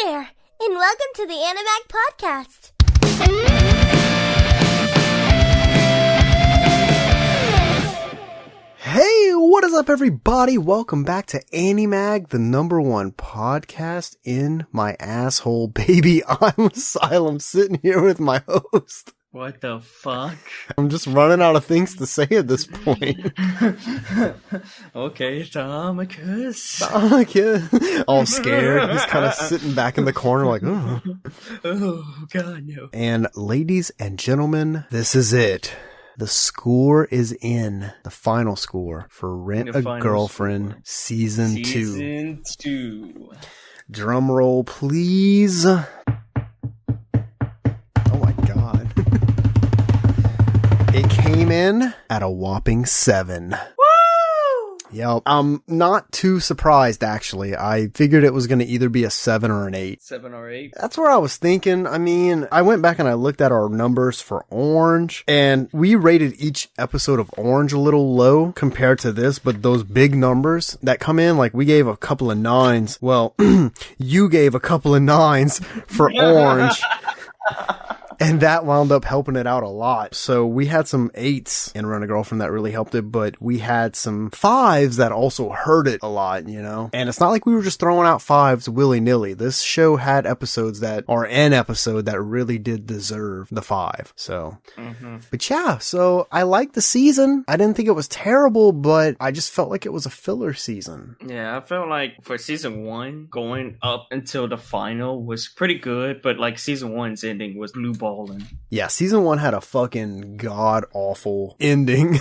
there, and welcome to the Animag Podcast. Hey, what is up, everybody? Welcome back to Animag, the #1 podcast in my asshole, baby. I'm Asylum, sitting here with my host. What the fuck? I'm just running out of things to say at this point. Okay, Domicus. All scared. He's kind of sitting back in the corner like, oh. Oh, God, no. And ladies and gentlemen, this is it. The score is in. The final score for Rent a Girlfriend Season 2. Season 2. Drum roll, please. Oh my God. It came in at a whopping 7. Yep. I'm not too surprised, actually. I figured it was going to either be a 7 or an 8. 7 or 8? That's where I was thinking. I mean, I went back and I looked at our numbers for Orange, and we rated each episode of Orange a little low compared to this, but those big numbers that come in, like we gave a couple of 9s. Well, you gave a couple of 9s for Orange. And that wound up helping it out a lot. So we had some 8s in Rent a Girlfriend that really helped it, but we had some 5s that also hurt it a lot, you know? And it's not like we were just throwing out 5s willy-nilly. This show had episodes that, or an episode that really did deserve the 5. So, But yeah, so I liked the season. I didn't think it was terrible, but I just felt like it was a filler season. Yeah, I felt like for season 1, going up until the final was pretty good, but like season 1's ending was blue balling. Yeah, season 1 had a fucking god-awful ending.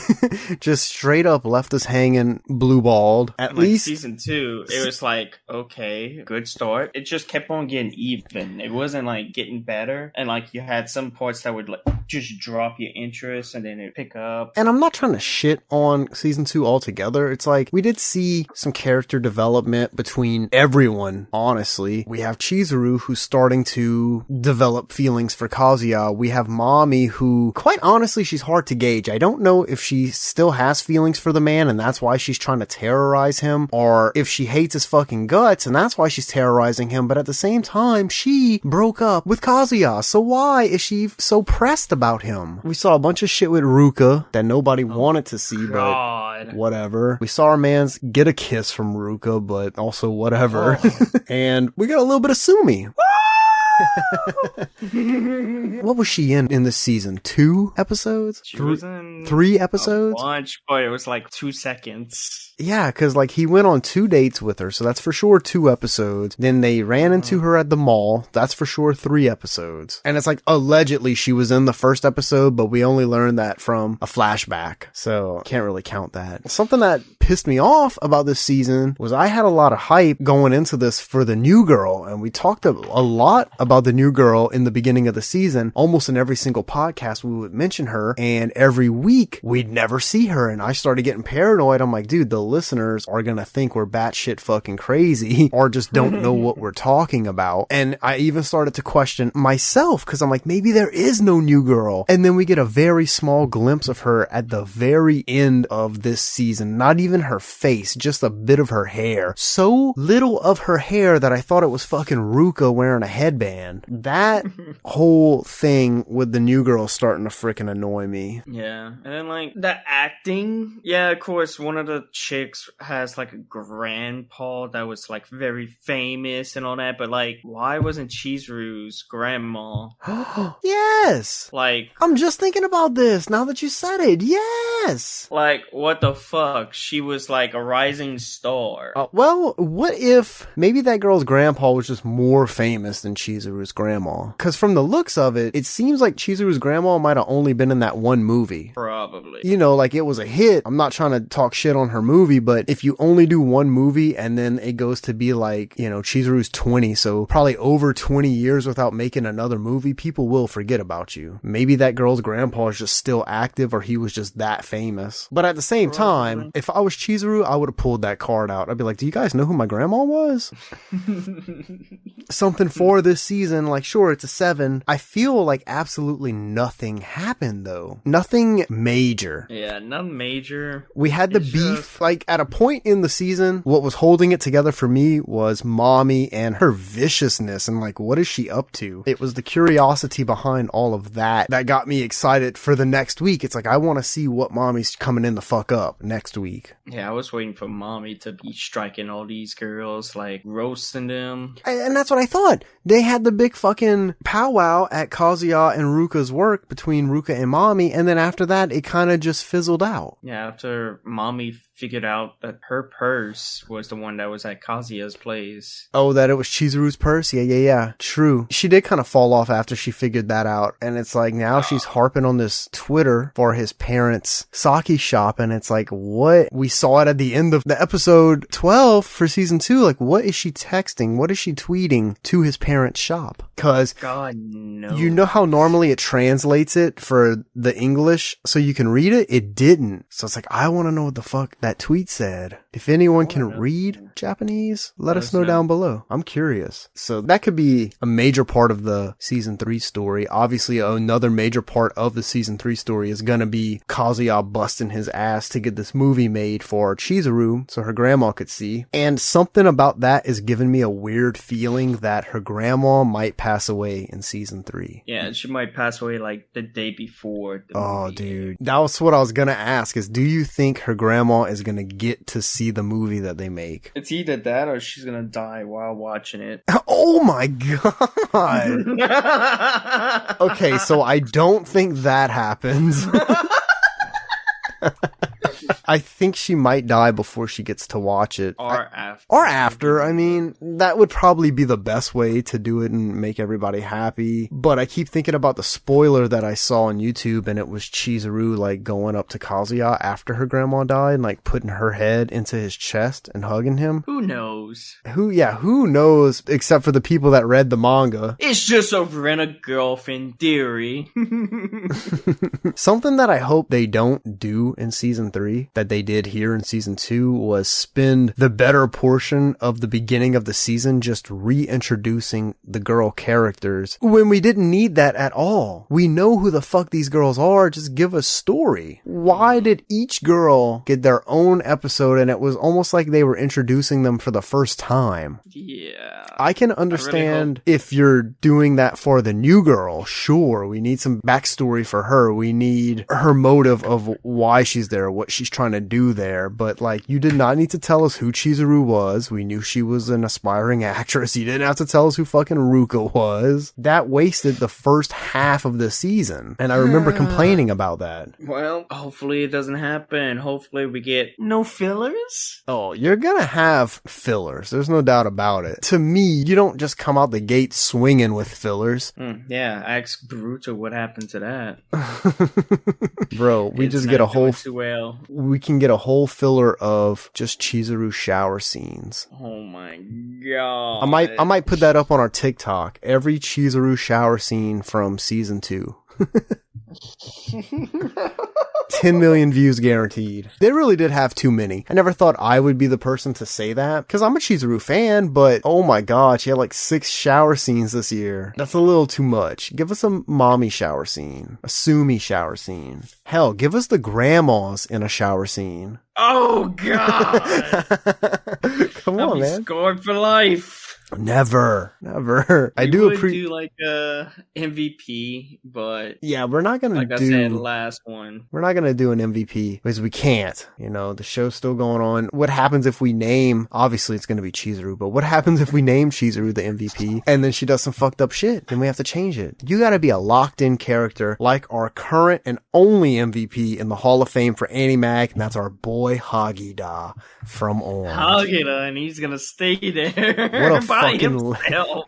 Just straight up left us hanging blue-balled. At least season 2, it was like, okay, good start. It just kept on getting even. It wasn't like getting better. And like you had some parts that would like just drop your interest and then it pick up. And I'm not trying to shit on season 2 altogether. It's like, we did see some character development between everyone, honestly. We have Chizuru, who's starting to develop feelings for Kazuya. We have Mommy, who, quite honestly, she's hard to gauge. I don't know if she still has feelings for the man and that's why she's trying to terrorize him, or if she hates his fucking guts and that's why she's terrorizing him. But at the same time, she broke up with Kazuya, so why is she so pressed about him? We saw a bunch of shit with Ruka that nobody wanted to see, but whatever. We saw our mans get a kiss from Ruka, but also whatever. And we got a little bit of Sumi. What was she in this season? 2 episodes? She was in 3 episodes? A bunch, but it was like 2 seconds. Yeah, because like he went on 2 dates with her, so that's for sure 2 episodes. Then they ran into her at the mall. That's for sure 3 episodes. And it's like allegedly she was in the first episode, but we only learned that from a flashback, so can't really count that. Something that pissed me off about this season was I had a lot of hype going into this for the new girl, and we talked a lot about the new girl in the beginning of the season. Almost in every single podcast we would mention her, and every week we'd never see her, and I started getting paranoid. I'm like, dude, the listeners are gonna think we're batshit fucking crazy or just don't know what we're talking about. And I even started to question myself because I'm like, maybe there is no new girl. And then we get a very small glimpse of her at the very end of this season. Not even her face, just a bit of her hair. So little of her hair that I thought it was fucking Ruka wearing a headband. That whole thing with the new girl starting to freaking annoy me. Yeah. And then like the acting, yeah, of course, one of the chicks has like a grandpa that was like very famous and all that, but like why wasn't Chizuru's grandma? Yes, like I'm just thinking about this now that you said it. Yes, like what the fuck, she was like a rising star. Well, what if maybe that girl's grandpa was just more famous than Chizuru's grandma? Because from the looks of it, it seems like Chizuru's grandma might have only been in that one movie. Probably. You know, like it was a hit. I'm not trying to talk shit on her movie, but if you only do one movie and then it goes to be like, you know, Chizuru's 20, so probably over 20 years without making another movie, people will forget about you. Maybe that girl's grandpa is just still active or he was just that famous. But at the same time, if I was Chizuru, I would have pulled that card out. I'd be like, do you guys know who my grandma was? Something for this season, like sure, it's a 7. I feel like absolutely nothing happened though. Nothing major. Yeah, nothing major. We had the beef. like at a point in the season, what was holding it together for me was Mommy and her viciousness and like, what is she up to? It was the curiosity behind all of that got me excited for the next week. It's like, I want to see what Mommy's coming in the fuck up next week. Yeah, I was waiting for Mommy to be striking all these girls, like roasting them. And that's what I thought. They had the big fucking powwow at Kazuya and Ruka's work between Ruka and Mommy, and then after that, it kind of just fizzled out. Yeah, after Mommy figured out that her purse was the one that was at Kazuya's place. Oh, that it was Chizuru's purse? Yeah. True. She did kind of fall off after she figured that out. And it's like, now she's harping on this Twitter for his parents' sake shop. And it's like, what? We saw it at the end of the episode 12 for season 2. Like, what is she texting? What is she tweeting to his parents' shop? Cause God, no. You know how normally it translates it for the English so you can read it? It didn't. So it's like, I want to know what the fuck that tweet said. If anyone can read Japanese, let us know down below. I'm curious. So that could be a major part of the season 3 story. Obviously, another major part of the season 3 story is gonna be Kazuya busting his ass to get this movie made for Chizuru so her grandma could see. And something about that is giving me a weird feeling that her grandma might pass away in season 3. Yeah, she might pass away like the day before the movie. Dude. That was what I was gonna ask is, do you think her grandma is gonna get to see the movie that they make? It's either that or she's gonna die while watching it. Oh my god. Okay, so I don't think that happens. I think she might die before she gets to watch it. Or after. Or after. I mean, that would probably be the best way to do it and make everybody happy. But I keep thinking about the spoiler that I saw on YouTube, and it was Chizuru, like, going up to Kazuya after her grandma died and, like, putting her head into his chest and hugging him. Who knows? Who knows, except for the people that read the manga. It's just a rent-a-girlfriend theory. Something that I hope they don't do in season 3 that they did here in season 2 was spend the better portion of the beginning of the season just reintroducing the girl characters when we didn't need that at all. We know who the fuck these girls are, just give us story. Why did each girl get their own episode and it was almost like they were introducing them for the first time? Yeah. I can understand if you're doing that for the new girl. Sure, we need some backstory for her. We need her motive of why she's there, what she's trying to do there. But like, you did not need to tell us who Chizuru was. We knew she was an aspiring actress. You didn't have to tell us who fucking Ruka was. That wasted the first half of the season. And I remember complaining about that. Well, hopefully it doesn't happen. Hopefully we get no fillers. Oh, you're gonna have fillers. There's no doubt about it. To me, you don't just come out the gate swinging with fillers. Yeah, ask Boruto what happened to that. Bro, we just get a whole... Too well. We can get a whole filler of just Chizuru shower scenes. Oh my god. I might put that up on our TikTok. Every Chizuru shower scene from season 2. 10 million views guaranteed. They really did have too many. I never thought I would be the person to say that because I'm a Chizuru fan, but oh my god, she had like 6 shower scenes this year. That's a little too much. Give us a mommy shower scene, a Sumi shower scene. Hell, give us the grandmas in a shower scene. Oh god. Come on, man. Scored for life. Never. I do like a MVP, but yeah, we're not gonna I said, last one. We're not gonna do an MVP because we can't. You know, the show's still going on. What happens if we name? Obviously, it's gonna be Chizuru, but what happens if we name Chizuru the MVP and then she does some fucked up shit? Then we have to change it. You gotta be a locked-in character like our current and only MVP in the Hall of Fame for Animag, and that's our boy Hagida from Orange. Hagida, and he's gonna stay there. What a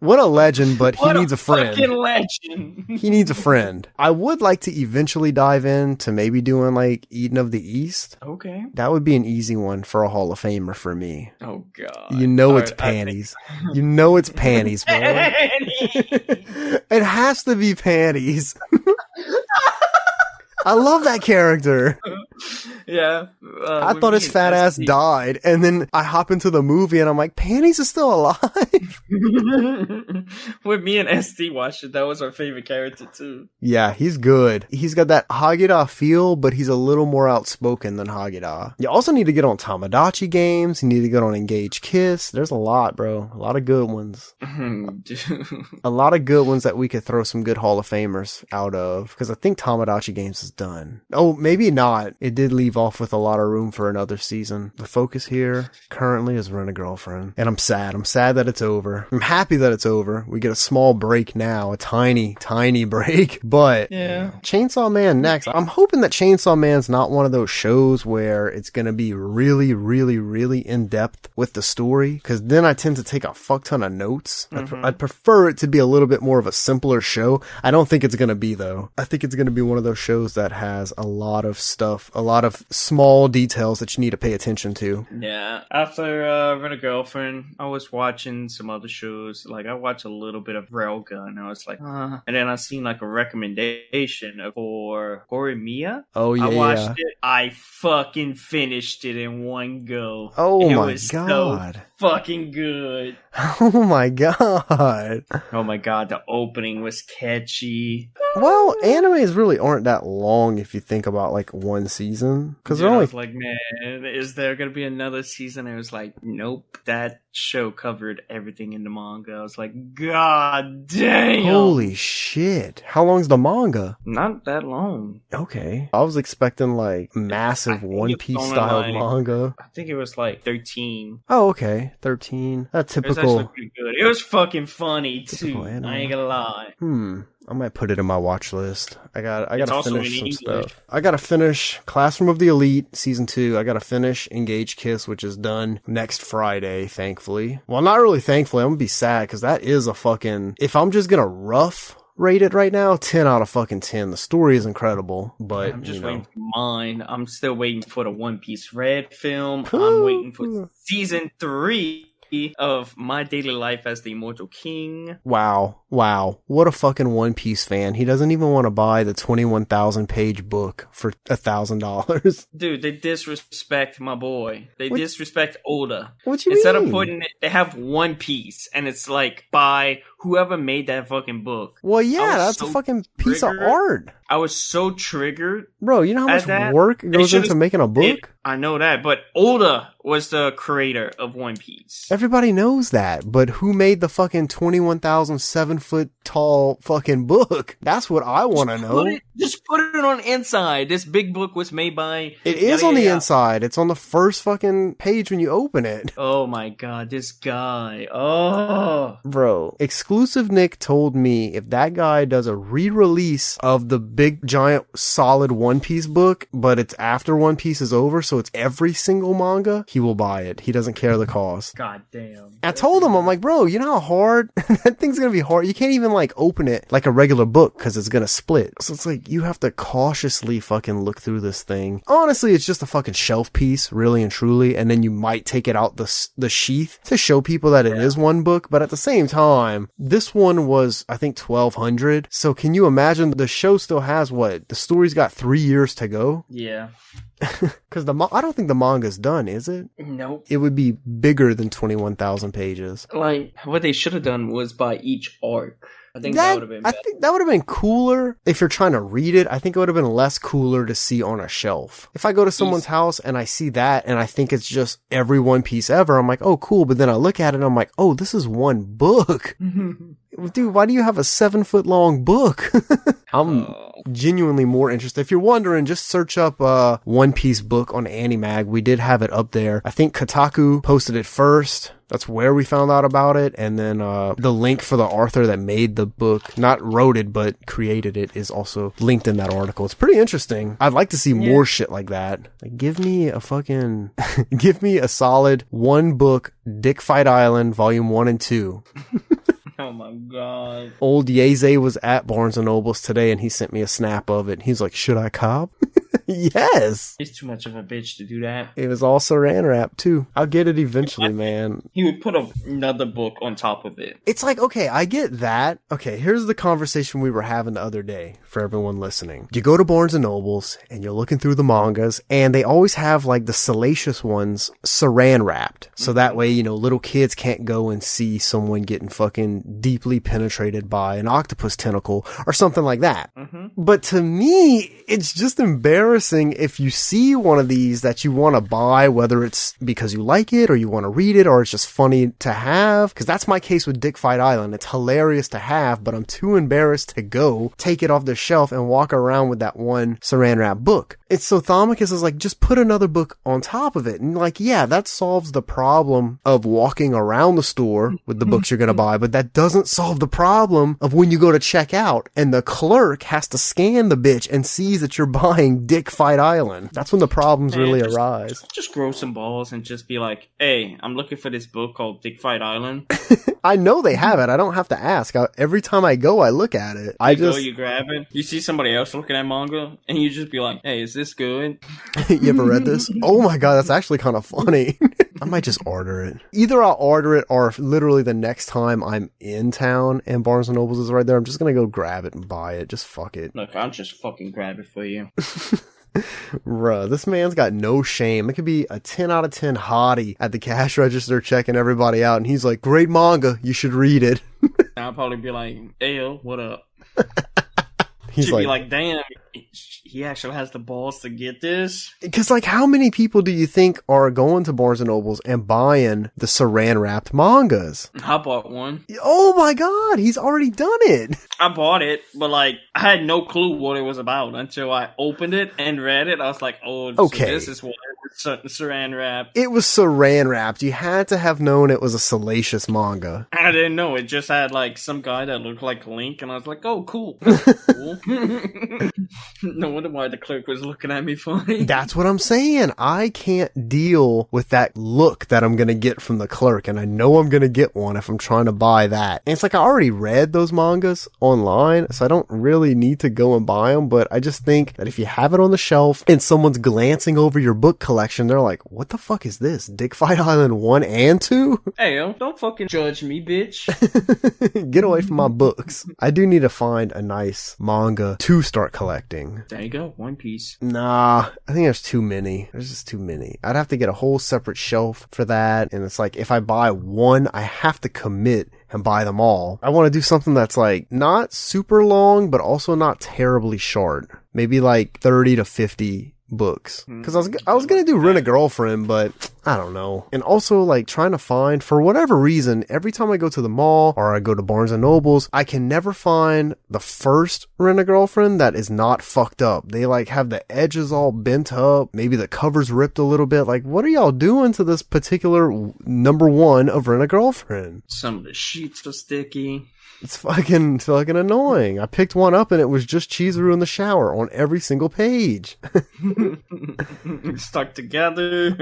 what a legend, but he needs a friend. Fucking legend. He needs a friend. I would like to eventually dive into maybe doing like Eden of the East. Okay. That would be an easy one for a Hall of Famer for me. Oh god. You know it's panties. You know it's panties, bro. It has to be panties. I love that character. Yeah. I thought his fat ass died, and then I hop into the movie and I'm like, Panties is still alive? With me and SD watched it, that was our favorite character too. Yeah, he's good. He's got that Hagida feel, but he's a little more outspoken than Hagida. You also need to get on Tamagotchi games. You need to get on Engage Kiss. There's a lot, bro. A lot of good ones. A lot of good ones that we could throw some good Hall of Famers out of, because I think Tamagotchi games is done. Oh, maybe not. It did leave off with a lot of room for another season. The focus here currently is Rent a Girlfriend, and I'm sad. I'm sad that it's over. I'm happy that it's over. We get a small break now, a tiny break, but yeah. Chainsaw Man next. I'm hoping that Chainsaw Man's not one of those shows where it's going to be really, really, really in depth with the story, because then I tend to take a fuck ton of notes. I'd prefer it to be a little bit more of a simpler show. I don't think it's going to be, though. I think it's going to be one of those shows that has a lot of stuff, a lot of small details that you need to pay attention to. Yeah. After Rent a Girlfriend, I was watching some other shows. Like, I watched a little bit of Railgun. I was like, And then I seen like a recommendation for Horimiya. Oh, yeah. I watched it. I fucking finished it in one go. Oh, it my was God. So fucking good. Oh, my God. Oh, my God. The opening was catchy. Well, animes really aren't that long if you think about like one season, because they're I only was like, man, is there gonna be another season? I was like, nope, that show covered everything in the manga. I was like, God damn, holy shit! How long's the manga? Not that long. Okay, I was expecting like massive One Piece style manga. I think it was like 13. Oh, okay, 13. That's typical. It was actually pretty good. It was fucking funny too. Anime. I ain't gonna lie. I might put it in my watch list. I gotta finish some English. stuff. I gotta finish Classroom of the Elite Season 2. I gotta finish Engage Kiss, which is done next Friday, thankfully. Well, not really thankfully. I'm gonna be sad, because that is a fucking... If I'm just gonna rough rate it right now, 10 out of fucking 10. The story is incredible, but I'm just waiting for mine. I'm still waiting for the One Piece Red film. Ooh. I'm waiting for Season 3 of My Daily Life as the Immortal King. Wow. What a fucking One Piece fan. He doesn't even want to buy the 21,000 page book for $1,000. Dude, they disrespect my boy. They disrespect Oda. What you Instead mean? of putting it, they have One Piece, and it's like by whoever made that fucking book. Well, yeah, that's a fucking piece of art. I was so triggered. Bro, you know how much work goes into making a book? I know that, but Oda was the creator of One Piece. Everybody knows that, but who made the fucking 21,007-foot tall fucking book? That's what I want to know. Just put it on the inside. This big book was made by... It is on the inside. It's on the first fucking page when you open it. Oh my God, this guy. Oh. Bro, Exclusive Nick told me if that guy does a re-release of the big, giant, solid One Piece book, but it's after One Piece is over, so it's every single manga, he will buy it. He doesn't care the cost. God damn. I told him, I'm like, bro, you know how hard that thing's gonna be hard. You can't even like open it like a regular book because it's gonna split. So it's like you have to cautiously fucking look through this thing. Honestly, it's just a fucking shelf piece, really and truly, and then you might take it out the sheath to show people that it is one book. But at the same time, this one was, I think, 1,200. So can you imagine the show still has what? The story's got 3 years to go. Yeah. Because I don't think the manga's done, is it? Nope. It would be bigger than 21,000 pages. Like, what they should have done was by each arc. I think that would have been better. I think that would have been cooler if you're trying to read it. I think it would have been less cooler to see on a shelf. If I go to someone's house and I see that and I think it's just every One Piece ever, I'm like, oh, cool. But then I look at it and I'm like, oh, this is one book. Dude, why do you have a 7-foot long book? I'm genuinely more interested. If you're wondering, just search up One Piece book on Animag. We did have it up there. I think Kotaku posted it first. That's where we found out about it. And then the link for the author that made the book, not wrote it, but created it, is also linked in that article. It's pretty interesting. I'd like to see more shit like that. Like, give me a fucking... give me a solid one book, Dick Fight Island, Volume 1 and 2. Oh my God. Old Yeze was at Barnes & Noble's today and he sent me a snap of it. He's like, should I cop? Yes. He's too much of a bitch to do that. It was all saran wrap too. I'll get it eventually, man. He would put another book on top of it. It's like, okay, I get that. Okay, here's the conversation we were having the other day for everyone listening. You go to Barnes & Nobles and you're looking through the mangas and they always have like the salacious ones saran wrapped. So that way, little kids can't go and see someone getting fucking deeply penetrated by an octopus tentacle or something like that. Mm-hmm. But to me, it's just embarrassing if you see one of these that you want to buy, whether it's because you like it or you want to read it or it's just funny to have. Because that's my case with Dick Fight Island. It's hilarious to have, but I'm too embarrassed to go take it off the shelf and walk around with that one saran wrap book. It's so Thomicus is like, just put another book on top of it. And like, yeah, that solves the problem of walking around the store with the books you're going to buy, but that doesn't solve the problem of when you go to check out and the clerk has to scan the bitch and sees that you're buying Dick Fight Island. That's when the problems really arise. Just grow some balls and just be like, hey, I'm looking for this book called Dick Fight Island. I know they have it. I don't have to ask. Every time I go, I look at it. You grab it. You see somebody else looking at manga, and you just be like, hey, is this good? You ever read this? Oh my god, that's actually kind of funny. I might just order it. Either I'll order it or literally the next time I'm in town and Barnes & Nobles is right there, I'm just going to go grab it and buy it. Just fuck it. Look, I'll just fucking grab it for you. Bruh, this man's got no shame. It could be a 10 out of 10 hottie at the cash register checking everybody out, and he's like, great manga, you should read it. I'll probably be like, hey, yo, what up? He's She'd be like, damn, he actually has the balls to get this? Because, like, how many people do you think are going to Barnes & Nobles and buying the saran-wrapped mangas? I bought one. Oh my god, he's already done it. I bought it, but, like, I had no clue what it was about until I opened it and read it. I was like, oh, okay. So this is what saran wrap. It was saran-wrapped. You had to have known it was a salacious manga. I didn't know. It just had, like, some guy that looked like Link, and I was like, oh, cool. That's cool. No wonder why the clerk was looking at me funny. That's what I'm saying. I can't deal with that look that I'm going to get from the clerk, and I know I'm going to get one if I'm trying to buy that. And it's like I already read those mangas online, so I don't really need to go and buy them, but I just think that if you have it on the shelf and someone's glancing over your book collection, they're like, what the fuck is this? Dick Fight Island 1 and 2? Hey, yo, don't fucking judge me, bitch. Get away from my books. I do need to find a nice manga to start collecting. There you go, One Piece. Nah, I think there's too many. There's just too many. I'd have to get a whole separate shelf for that. And it's like, if I buy one, I have to commit and buy them all. I want to do something that's like not super long, but also not terribly short. Maybe like 30 to 50 books. Because I was gonna do Rent a Girlfriend, but I don't know. And also like trying to find, for whatever reason, every time I go to the mall or I go to Barnes and Nobles, I can never find the first Rent a Girlfriend that is not fucked up. They like have the edges all bent up, maybe the cover's ripped a little bit. Like, what are y'all doing to this particular number one of Rent a Girlfriend? Some of the sheets are sticky. It's fucking annoying. I picked one up and it was just Chizuru in the shower on every single page. Stuck together.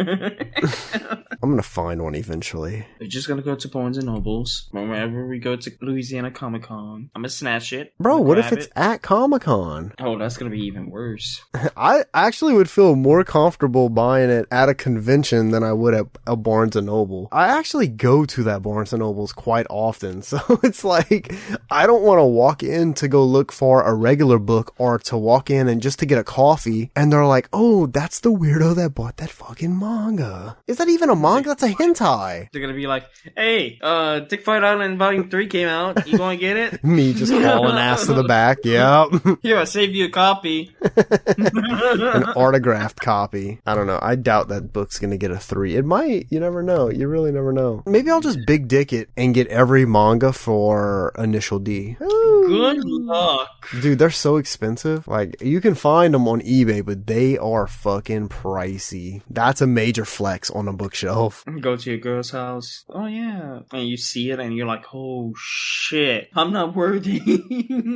I'm gonna find one eventually. We're just gonna go to Barnes and Nobles. Whenever we go to Louisiana Comic Con, I'm gonna snatch it. Bro, what if it's at Comic-Con? Oh, that's gonna be even worse. I actually would feel more comfortable buying it at a convention than I would at a Barnes and Noble. I actually go to that Barnes and Nobles quite often, so it's like I don't want to walk in to go look for a regular book or to walk in and just to get a coffee and they're like, oh, that's the weirdo that bought that fucking manga. Is that even a manga? That's a hentai. They're gonna be like, hey, Dick Fight Island Volume 3 came out. You gonna get it? Me just hauling ass to the back. Yep. Here, I saved you a copy. An autographed copy. I don't know. I doubt that book's gonna get a 3. It might. You never know. You really never know. Maybe I'll just big dick it and get every manga for Initial D. Good luck. Dude, they're so expensive. Like, you can find them on eBay, but they are fucking pricey. That's a major flex on a bookshelf. Go to your girl's house. Oh, yeah. And you see it and you're like, oh, shit. I'm not worthy.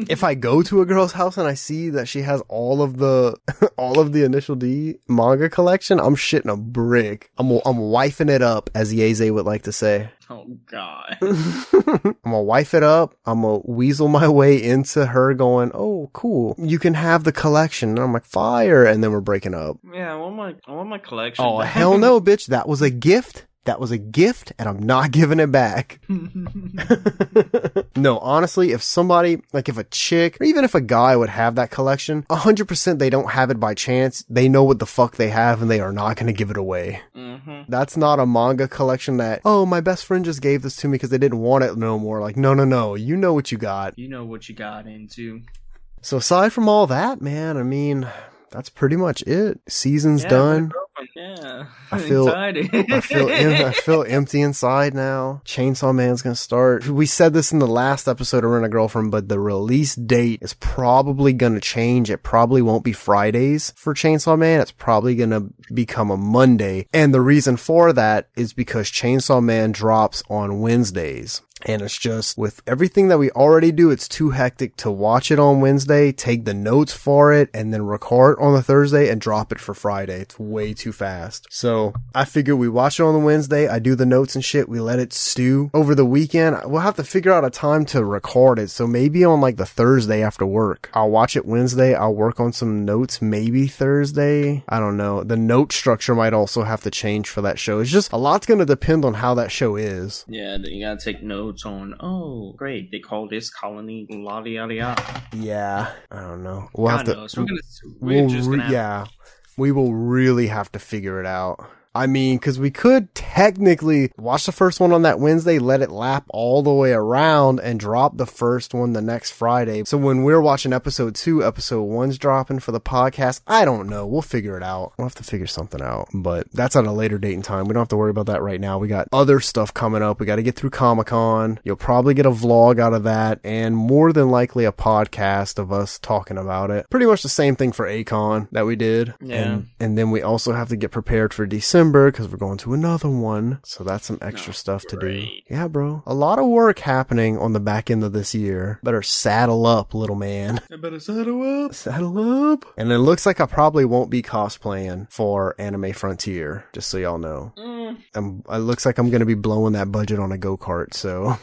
If I go to a girl's house and I see that she has all of the Initial D manga collection, I'm shitting a brick. I'm wifing it up, as Yeze would like to say. Oh God. I'm gonna wife it up. I'm gonna weasel my way into her going, oh, cool. You can have the collection. And I'm like, fire. And then we're breaking up. Yeah, I want my collection. Oh, back. hell no, bitch. That was a gift. That was a gift, and I'm not giving it back. No, honestly, if somebody, like if a chick, or even if a guy would have that collection, 100% they don't have it by chance. They know what the fuck they have, and they are not going to give it away. Mm-hmm. That's not a manga collection that, oh, my best friend just gave this to me because they didn't want it no more. Like, no. You know what you got. You know what you got into. So aside from all that, man, I mean, that's pretty much it. Season's done. Yeah, I feel excited. I feel empty inside now. Chainsaw Man's gonna start. We said this in the last episode of Rent a Girlfriend, but the release date is probably gonna change. It probably won't be Fridays for Chainsaw Man. It's probably gonna become a Monday. And the reason for that is because Chainsaw Man drops on Wednesdays. And it's just, with everything that we already do, it's too hectic to watch it on Wednesday, take the notes for it, and then record on the Thursday and drop it for Friday. It's way too fast. So I figure we watch it on the Wednesday, I do the notes and shit, we let it stew. Over the weekend, we'll have to figure out a time to record it. So maybe on like the Thursday after work. I'll watch it Wednesday, I'll work on some notes maybe Thursday. I don't know. The note structure might also have to change for that show. It's just, a lot's gonna depend on how that show is. Yeah, you gotta take notes on, oh, great, they call this colony yada yada yada. Yeah, I don't know. We'll have to. Knows. We're just gonna have yeah, we will really have to figure it out. I mean, because we could technically watch the first one on that Wednesday, let it lap all the way around, and drop the first one the next Friday. So when we're watching episode 2, episode 1's dropping for the podcast. I don't know. We'll figure it out. We'll have to figure something out. But that's at a later date and time. We don't have to worry about that right now. We got other stuff coming up. We got to get through Comic-Con. You'll probably get a vlog out of that, and more than likely a podcast of us talking about it. Pretty much the same thing for A-Con that we did. Yeah. And then we also have to get prepared for December, because we're going to another one. So that's some extra stuff to do. Yeah, bro. A lot of work happening on the back end of this year. Better saddle up, little man. I better saddle up. Saddle up. And it looks like I probably won't be cosplaying for Anime Frontier, just so y'all know. It looks like I'm going to be blowing that budget on a go-kart, so...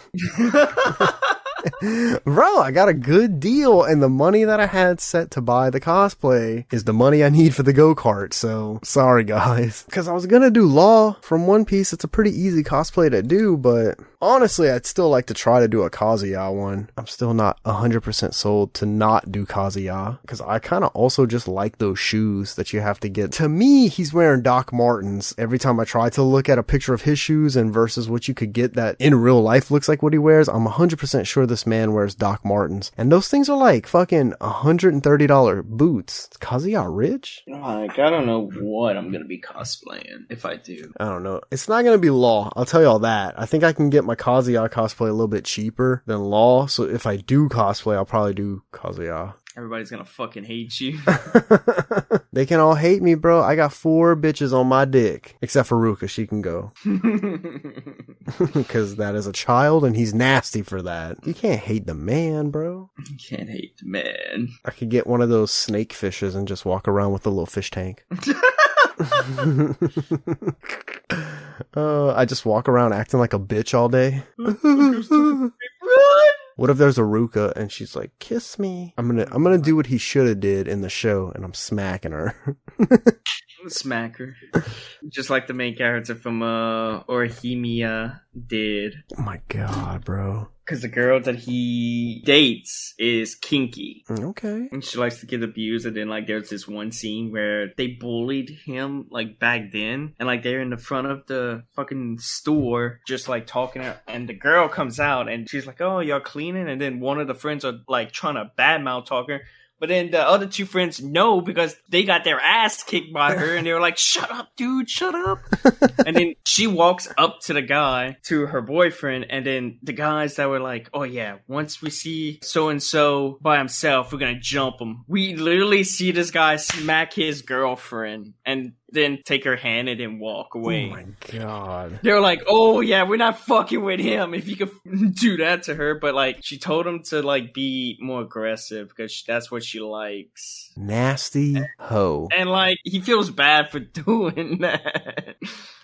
Bro, I got a good deal, and the money that I had set to buy the cosplay is the money I need for the go-kart, so sorry guys. Because I was gonna do Law from One Piece. It's a pretty easy cosplay to do, but honestly, I'd still like to try to do a Kazuya one. I'm still not 100% sold to not do Kazuya, because I kind of also just like those shoes that you have to get. To me, he's wearing Doc Martens. Every time I try to look at a picture of his shoes and versus what you could get that in real life looks like what he wears, I'm 100% sure this man wears Doc Martens. And those things are like fucking $130 boots. Is Kazuya rich? Like, I don't know what I'm gonna be cosplaying if I do. I don't know. It's not gonna be Law. I'll tell you all that. I think I can get my Kazuya cosplay a little bit cheaper than Law. So if I do cosplay, I'll probably do Kazuya. Everybody's gonna fucking hate you. They can all hate me, bro. I got 4 bitches on my dick. Except for Ruka, she can go. Because that is a child and he's nasty for that. You can't hate the man, bro. You can't hate the man. I could get one of those snake fishes and just walk around with a little fish tank. I just walk around acting like a bitch all day. What if there's a Ruka and she's like, kiss me? I'm gonna do what he should have did in the show, and I'm smacking her. Smack her. Just like the main character from Orihimiya did. Oh my god, bro. Because the girl that he dates is kinky. Okay. And she likes to get abused. And then, like, there's this one scene where they bullied him, like, back then. And, like, they're in the front of the fucking store, just, like, talking. And the girl comes out, and she's like, oh, y'all cleaning? And then one of the friends are, like, trying to badmouth talk her. But then the other 2 friends know because they got their ass kicked by her. And they were like, shut up, dude, shut up. And then she walks up to the guy, to her boyfriend. And then the guys that were like, oh, yeah, once we see so-and-so by himself, we're going to jump him. We literally see this guy smack his girlfriend. And then take her hand and then walk away. Oh my god. They were like, oh yeah, we're not fucking with him if you could do that to her. But like, she told him to like be more aggressive because that's what she likes. Nasty hoe. And like, he feels bad for doing that.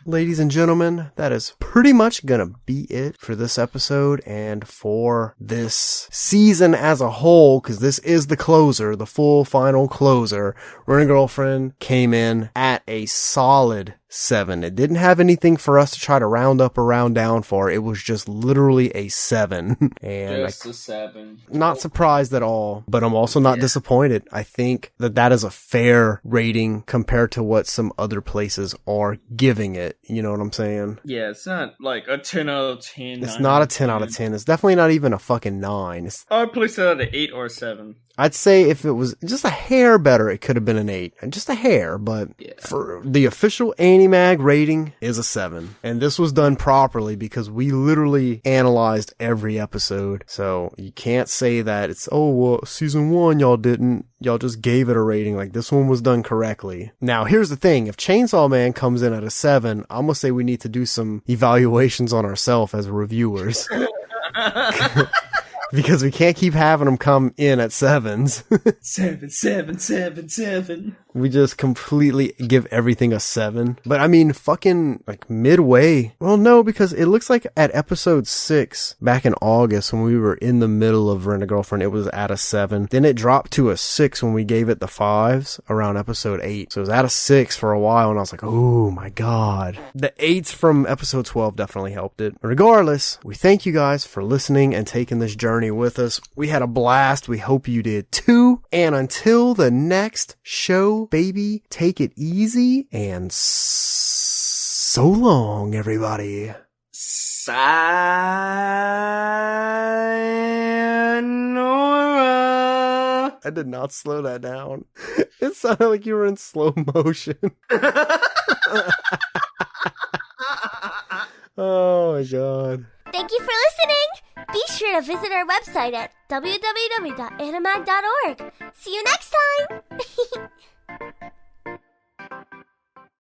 Ladies and gentlemen, that is pretty much gonna be it for this episode and for this season as a whole, because this is the closer, the full final closer. Rent-A-Girlfriend came in at a solid 7. It didn't have anything for us to try to round up or round down for. It was just literally a 7. And Just a 7. not surprised at all, but I'm also not disappointed. I think that is a fair rating compared to what some other places are giving it. You know what I'm saying? Yeah, it's not like a 10 out of 10. It's not a 10 out of 10. It's definitely not even a fucking 9. I would place it at an 8 or a 7. I'd say if it was just a hair better, it could have been an 8. And just a hair, but for the official Animag rating is a 7. And this was done properly because we literally analyzed every episode. So you can't say that it's, oh, well, season 1, y'all didn't. Y'all just gave it a rating. Like, this one was done correctly. Now, here's the thing. If Chainsaw Man comes in at a 7, I'm gonna say we need to do some evaluations on ourselves as reviewers. Because we can't keep having them come in at 7s. 7, 7, 7, 7. We just completely give everything a 7. But I mean, fucking like midway. Well, no, because it looks like at episode 6 back in August when we were in the middle of Rent-A-Girlfriend, it was at a 7. Then it dropped to a 6 when we gave it the 5s around episode 8. So it was at a 6 for a while and I was like, oh my god. The 8s from episode 12 definitely helped it. Regardless, we thank you guys for listening and taking this journey with us. We had a blast. We hope you did too. And until the next show, baby, take it easy and so long, everybody. Sayonara. I did not slow that down. It sounded like you were in slow motion. Oh my god. Thank you for listening. Be sure to visit our website at www.animag.org. See you next time.